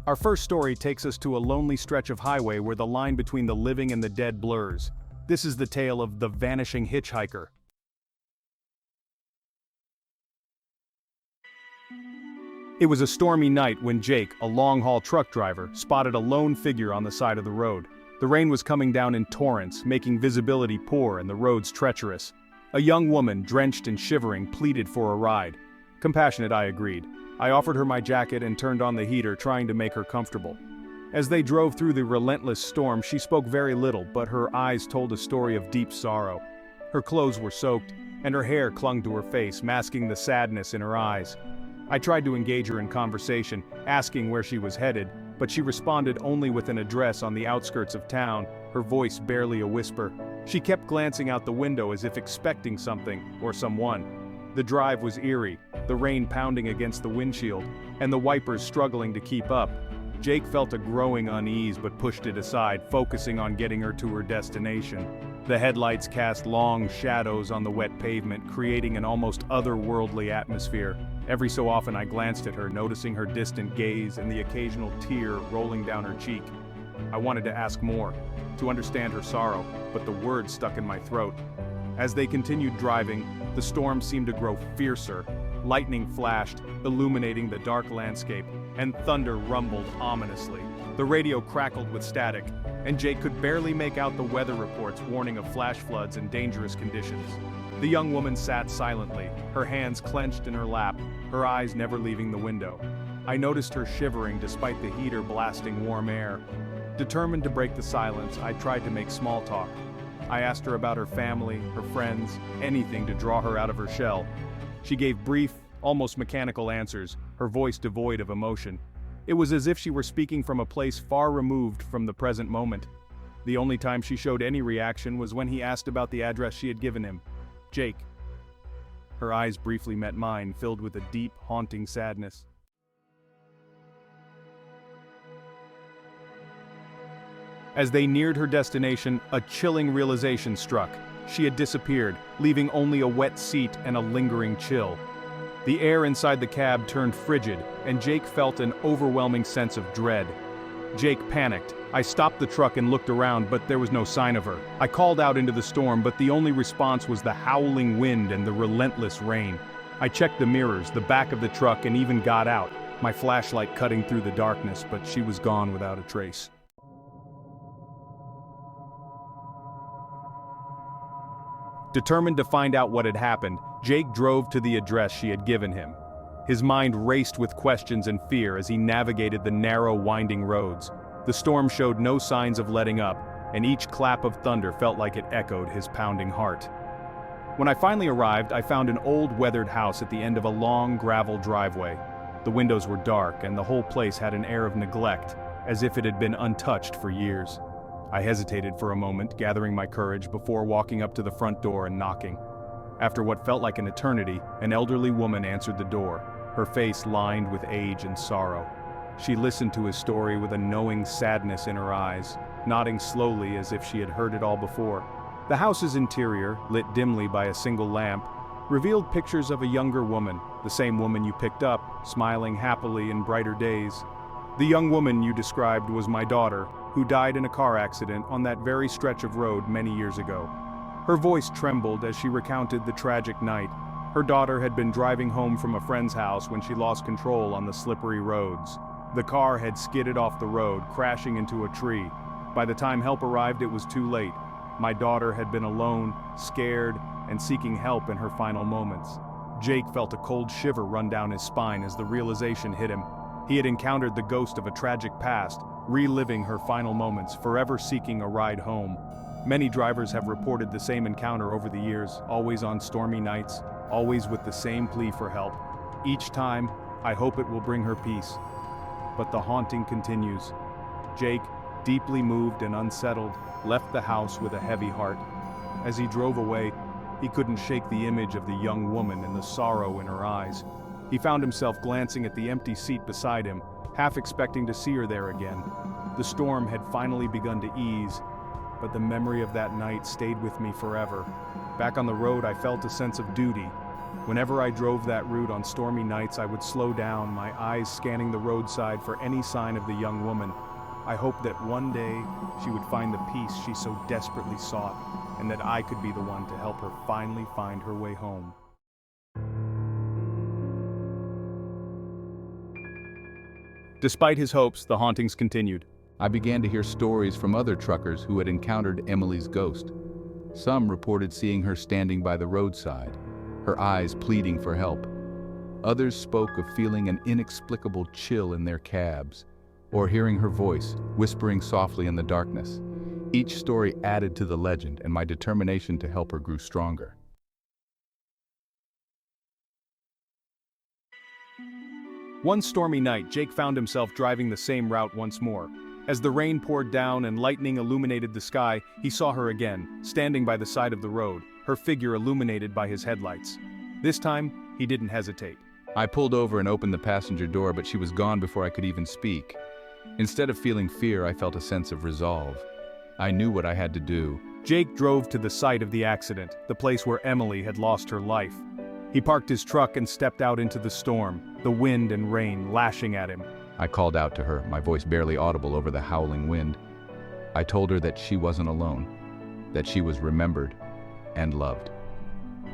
Our first story takes us to a lonely stretch of highway where the line between the living and the dead blurs. This is the tale of the Vanishing Hitchhiker. It was a stormy night when Jake, a long-haul truck driver, spotted a lone figure on the side of the road. The rain was coming down in torrents, making visibility poor and the roads treacherous. A young woman, drenched and shivering, pleaded for a ride. Compassionate, I agreed. I offered her my jacket and turned on the heater, trying to make her comfortable. As they drove through the relentless storm, she spoke very little, but her eyes told a story of deep sorrow. Her clothes were soaked, and her hair clung to her face, masking the sadness in her eyes. I tried to engage her in conversation, asking where she was headed, but she responded only with an address on the outskirts of town, her voice barely a whisper. She kept glancing out the window as if expecting something, or someone. The drive was eerie, the rain pounding against the windshield, and the wipers struggling to keep up. Jake felt a growing unease but pushed it aside, focusing on getting her to her destination. The headlights cast long shadows on the wet pavement, creating an almost otherworldly atmosphere. Every so often I glanced at her, noticing her distant gaze and the occasional tear rolling down her cheek. I wanted to ask more, to understand her sorrow, but the words stuck in my throat. As they continued driving, the storm seemed to grow fiercer. Lightning flashed, illuminating the dark landscape, and thunder rumbled ominously. The radio crackled with static, and Jake could barely make out the weather reports warning of flash floods and dangerous conditions. The young woman sat silently, her hands clenched in her lap, her eyes never leaving the window. I noticed her shivering despite the heater blasting warm air. Determined to break the silence, I tried to make small talk. I asked her about her family, her friends, anything to draw her out of her shell. She gave brief, almost mechanical answers, her voice devoid of emotion. It was as if she were speaking from a place far removed from the present moment. The only time she showed any reaction was when he asked about the address she had given him. Jake. Her eyes briefly met mine, filled with a deep, haunting sadness. As they neared her destination, a chilling realization struck. She had disappeared, leaving only a wet seat and a lingering chill. The air inside the cab turned frigid, and Jake felt an overwhelming sense of dread. Jake panicked. I stopped the truck and looked around, but there was no sign of her. I called out into the storm, but the only response was the howling wind and the relentless rain. I checked the mirrors, the back of the truck, and even got out, my flashlight cutting through the darkness, but she was gone without a trace. Determined to find out what had happened, Jake drove to the address she had given him. His mind raced with questions and fear as he navigated the narrow, winding roads. The storm showed no signs of letting up, and each clap of thunder felt like it echoed his pounding heart. When I finally arrived, I found an old, weathered house at the end of a long, gravel driveway. The windows were dark, and the whole place had an air of neglect, as if it had been untouched for years. I hesitated for a moment, gathering my courage before walking up to the front door and knocking. After what felt like an eternity, an elderly woman answered the door, her face lined with age and sorrow. She listened to his story with a knowing sadness in her eyes, nodding slowly as if she had heard it all before. The house's interior, lit dimly by a single lamp, revealed pictures of a younger woman, the same woman you picked up, smiling happily in brighter days. The young woman you described was my daughter, who died in a car accident on that very stretch of road many years ago. Her voice trembled as she recounted the tragic night. Her daughter had been driving home from a friend's house when she lost control on the slippery roads. The car had skidded off the road, crashing into a tree. By the time help arrived, it was too late. My daughter had been alone, scared, and seeking help in her final moments. Jake felt a cold shiver run down his spine as the realization hit him. He had encountered the ghost of a tragic past, reliving her final moments, forever seeking a ride home. Many drivers have reported the same encounter over the years, always on stormy nights, always with the same plea for help. Each time, I hope it will bring her peace. But the haunting continues. Jake, deeply moved and unsettled, left the house with a heavy heart. As he drove away, he couldn't shake the image of the young woman and the sorrow in her eyes. He found himself glancing at the empty seat beside him, half expecting to see her there again. The storm had finally begun to ease, but the memory of that night stayed with me forever. Back on the road, I felt a sense of duty. Whenever I drove that route on stormy nights, I would slow down, my eyes scanning the roadside for any sign of the young woman. I hoped that one day she would find the peace she so desperately sought, and that I could be the one to help her finally find her way home. Despite his hopes, the hauntings continued. I began to hear stories from other truckers who had encountered Emily's ghost. Some reported seeing her standing by the roadside, her eyes pleading for help. Others spoke of feeling an inexplicable chill in their cabs, or hearing her voice, whispering softly in the darkness. Each story added to the legend, and my determination to help her grew stronger. One stormy night, Jake found himself driving the same route once more. As the rain poured down and lightning illuminated the sky, he saw her again, standing by the side of the road, her figure illuminated by his headlights. This time, he didn't hesitate. I pulled over and opened the passenger door, but she was gone before I could even speak. Instead of feeling fear, I felt a sense of resolve. I knew what I had to do. Jake drove to the site of the accident, the place where Emily had lost her life. He parked his truck and stepped out into the storm, the wind and rain lashing at him. I called out to her, my voice barely audible over the howling wind. I told her that she wasn't alone, that she was remembered and loved.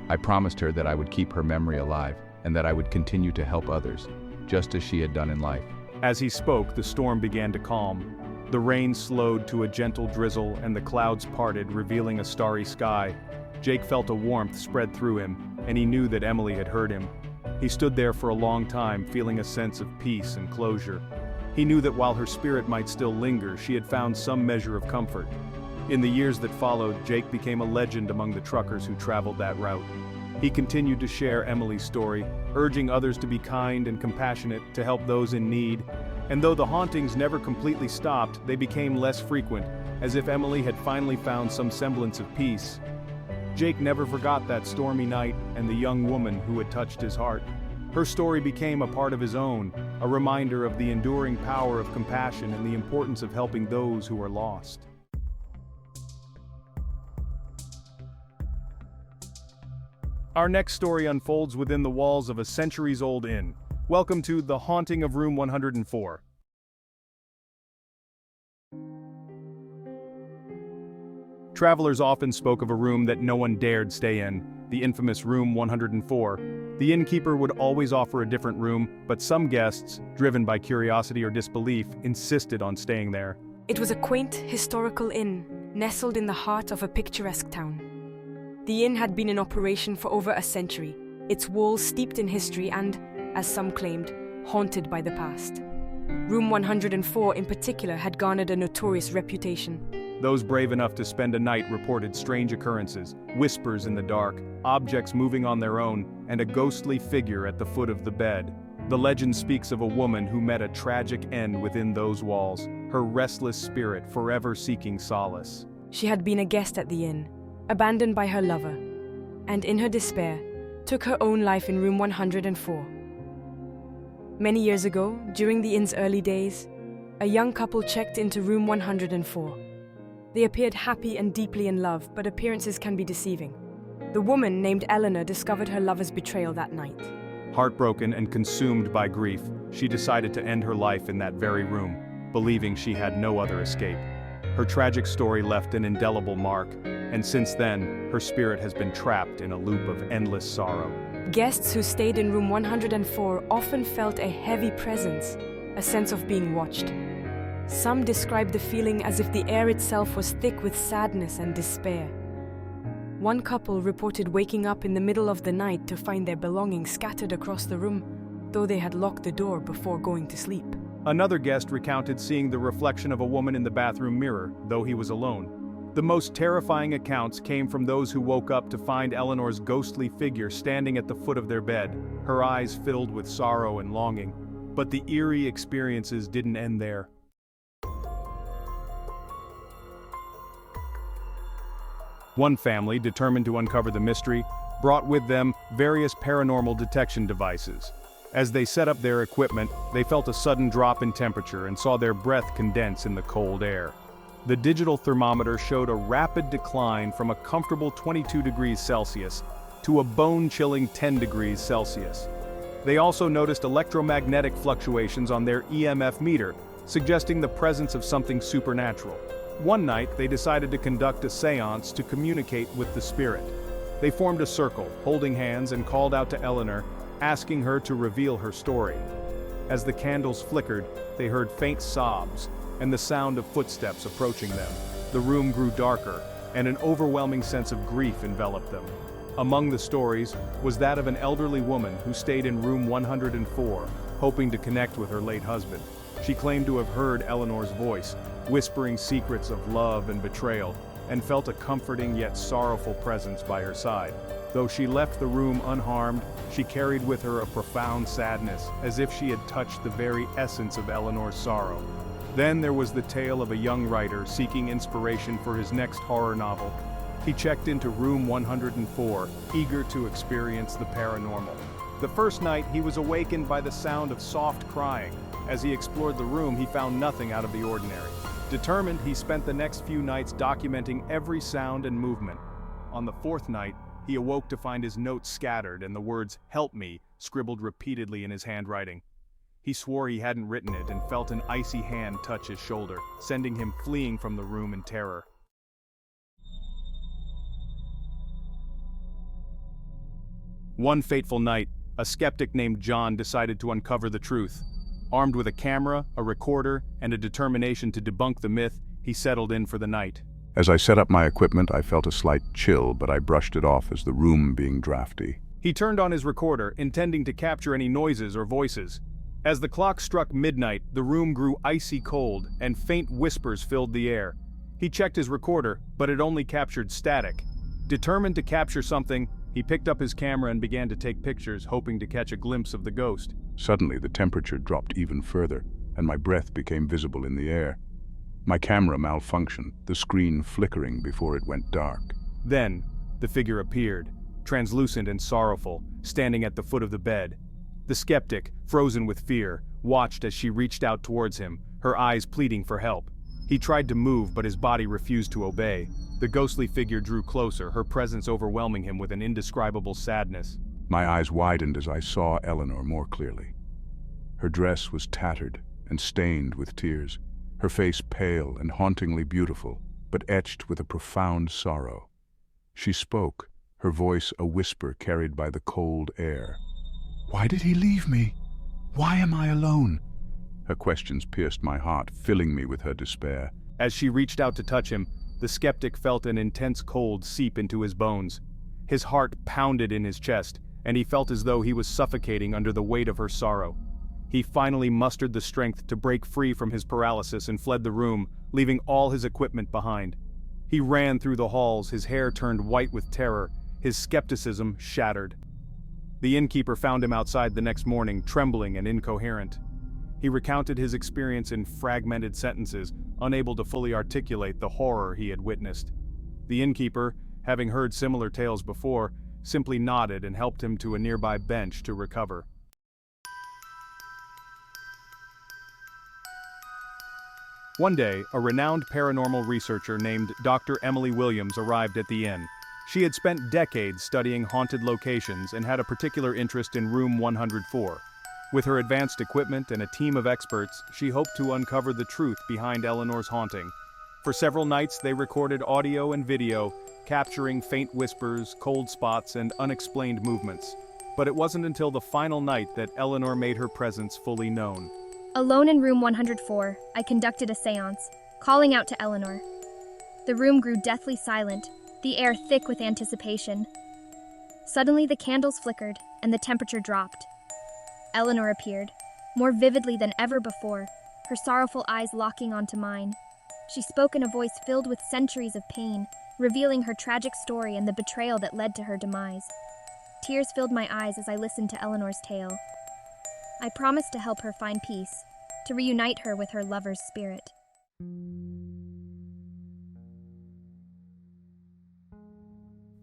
I promised her that I would keep her memory alive and that I would continue to help others, just as she had done in life. As he spoke, the storm began to calm. The rain slowed to a gentle drizzle and the clouds parted, revealing a starry sky. Jake felt a warmth spread through him, and he knew that Emily had heard him. He stood there for a long time, feeling a sense of peace and closure. He knew that while her spirit might still linger, she had found some measure of comfort. In the years that followed, Jake became a legend among the truckers who traveled that route. He continued to share Emily's story, urging others to be kind and compassionate, to help those in need. And though the hauntings never completely stopped, they became less frequent, as if Emily had finally found some semblance of peace. Jake never forgot that stormy night and the young woman who had touched his heart. Her story became a part of his own, a reminder of the enduring power of compassion and the importance of helping those who are lost. Our next story unfolds within the walls of a centuries-old inn. Welcome to The Haunting of Room 104. Travelers often spoke of a room that no one dared stay in, the infamous Room 104. The innkeeper would always offer a different room, but some guests, driven by curiosity or disbelief, insisted on staying there. It was a quaint, historical inn, nestled in the heart of a picturesque town. The inn had been in operation for over a century, its walls steeped in history and, as some claimed, haunted by the past. Room 104 in particular had garnered a notorious reputation. Those brave enough to spend a night reported strange occurrences, whispers in the dark, objects moving on their own, and a ghostly figure at the foot of the bed. The legend speaks of a woman who met a tragic end within those walls, her restless spirit forever seeking solace. She had been a guest at the inn, abandoned by her lover, and in her despair, took her own life in Room 104. Many years ago, during the inn's early days, a young couple checked into Room 104. They appeared happy and deeply in love, but appearances can be deceiving. The woman, named Eleanor, discovered her lover's betrayal that night. Heartbroken and consumed by grief, she decided to end her life in that very room, believing she had no other escape. Her tragic story left an indelible mark, and since then, her spirit has been trapped in a loop of endless sorrow. Guests who stayed in Room 104 often felt a heavy presence, a sense of being watched. Some described the feeling as if the air itself was thick with sadness and despair. One couple reported waking up in the middle of the night to find their belongings scattered across the room, though they had locked the door before going to sleep. Another guest recounted seeing the reflection of a woman in the bathroom mirror, though he was alone. The most terrifying accounts came from those who woke up to find Eleanor's ghostly figure standing at the foot of their bed, her eyes filled with sorrow and longing. But the eerie experiences didn't end there. One family, determined to uncover the mystery, brought with them various paranormal detection devices. As they set up their equipment, they felt a sudden drop in temperature and saw their breath condense in the cold air. The digital thermometer showed a rapid decline from a comfortable 22 degrees Celsius to a bone-chilling 10 degrees Celsius. They also noticed electromagnetic fluctuations on their EMF meter, suggesting the presence of something supernatural. One night, they decided to conduct a seance to communicate with the spirit. They formed a circle, holding hands, and called out to Eleanor, asking her to reveal her story. As the candles flickered, they heard faint sobs and the sound of footsteps approaching them. The room grew darker, and an overwhelming sense of grief enveloped them. Among the stories was that of an elderly woman who stayed in room 104, hoping to connect with her late husband. She claimed to have heard Eleanor's voice, whispering secrets of love and betrayal, and felt a comforting yet sorrowful presence by her side. Though she left the room unharmed, she carried with her a profound sadness, as if she had touched the very essence of Eleanor's sorrow. Then there was the tale of a young writer seeking inspiration for his next horror novel. He checked into room 104, eager to experience the paranormal. The first night, he was awakened by the sound of soft crying. As he explored the room, he found nothing out of the ordinary. Determined, he spent the next few nights documenting every sound and movement. On the fourth night, he awoke to find his notes scattered and the words, "Help me," scribbled repeatedly in his handwriting. He swore he hadn't written it and felt an icy hand touch his shoulder, sending him fleeing from the room in terror. One fateful night, a skeptic named John decided to uncover the truth. Armed with a camera, a recorder, and a determination to debunk the myth, he settled in for the night. As I set up my equipment, I felt a slight chill, but I brushed it off as the room being drafty. He turned on his recorder, intending to capture any noises or voices. As the clock struck midnight, the room grew icy cold, and faint whispers filled the air. He checked his recorder, but it only captured static. Determined to capture something, he picked up his camera and began to take pictures, hoping to catch a glimpse of the ghost. Suddenly, the temperature dropped even further, and my breath became visible in the air. My camera malfunctioned, the screen flickering before it went dark. Then, the figure appeared, translucent and sorrowful, standing at the foot of the bed. The skeptic, frozen with fear, watched as she reached out towards him, her eyes pleading for help. He tried to move, but his body refused to obey. The ghostly figure drew closer, her presence overwhelming him with an indescribable sadness. My eyes widened as I saw Eleanor more clearly. Her dress was tattered and stained with tears, her face pale and hauntingly beautiful, but etched with a profound sorrow. She spoke, her voice a whisper carried by the cold air. "Why did he leave me? Why am I alone?" Her questions pierced my heart, filling me with her despair. As she reached out to touch him, the skeptic felt an intense cold seep into his bones. His heart pounded in his chest, and he felt as though he was suffocating under the weight of her sorrow. He finally mustered the strength to break free from his paralysis and fled the room, leaving all his equipment behind. He ran through the halls, his hair turned white with terror, his skepticism shattered. The innkeeper found him outside the next morning, trembling and incoherent. He recounted his experience in fragmented sentences, unable to fully articulate the horror he had witnessed. The innkeeper, having heard similar tales before, simply nodded and helped him to a nearby bench to recover. One day, a renowned paranormal researcher named Dr. Emily Williams arrived at the inn. She had spent decades studying haunted locations and had a particular interest in room 104. With her advanced equipment and a team of experts, she hoped to uncover the truth behind Eleanor's haunting. For several nights, they recorded audio and video, capturing faint whispers, cold spots, and unexplained movements. But it wasn't until the final night that Eleanor made her presence fully known. Alone in room 104, I conducted a seance, calling out to Eleanor. The room grew deathly silent, the air thick with anticipation. Suddenly the candles flickered, and the temperature dropped. Eleanor appeared, more vividly than ever before, her sorrowful eyes locking onto mine. She spoke in a voice filled with centuries of pain, revealing her tragic story and the betrayal that led to her demise. Tears filled my eyes as I listened to Eleanor's tale. I promised to help her find peace, to reunite her with her lover's spirit.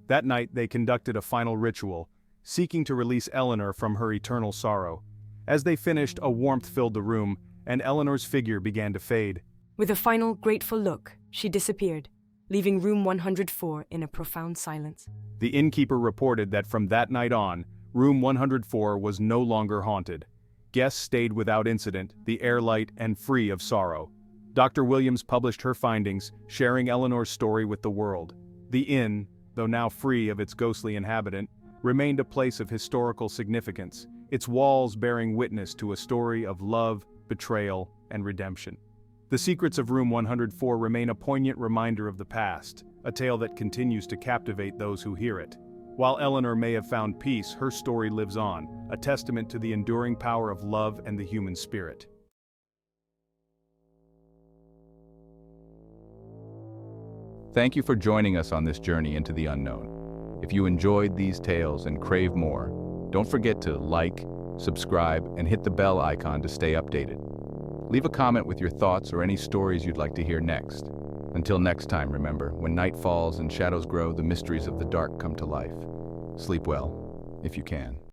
That night, they conducted a final ritual, seeking to release Eleanor from her eternal sorrow. As they finished, a warmth filled the room, and Eleanor's figure began to fade. With a final grateful look, she disappeared, leaving room 104 in a profound silence. The innkeeper reported that from that night on, room 104 was no longer haunted. Guests stayed without incident, the air light and free of sorrow. Dr. Williams published her findings, sharing Eleanor's story with the world. The inn, though now free of its ghostly inhabitant, remained a place of historical significance, its walls bearing witness to a story of love, betrayal, and redemption. The secrets of room 104 remain a poignant reminder of the past, a tale that continues to captivate those who hear it. While Eleanor may have found peace, her story lives on, a testament to the enduring power of love and the human spirit. Thank you for joining us on this journey into the unknown. If you enjoyed these tales and crave more, don't forget to like, subscribe, and hit the bell icon to stay updated. Leave a comment with your thoughts or any stories you'd like to hear next. Until next time, remember, when night falls and shadows grow, the mysteries of the dark come to life. Sleep well, if you can.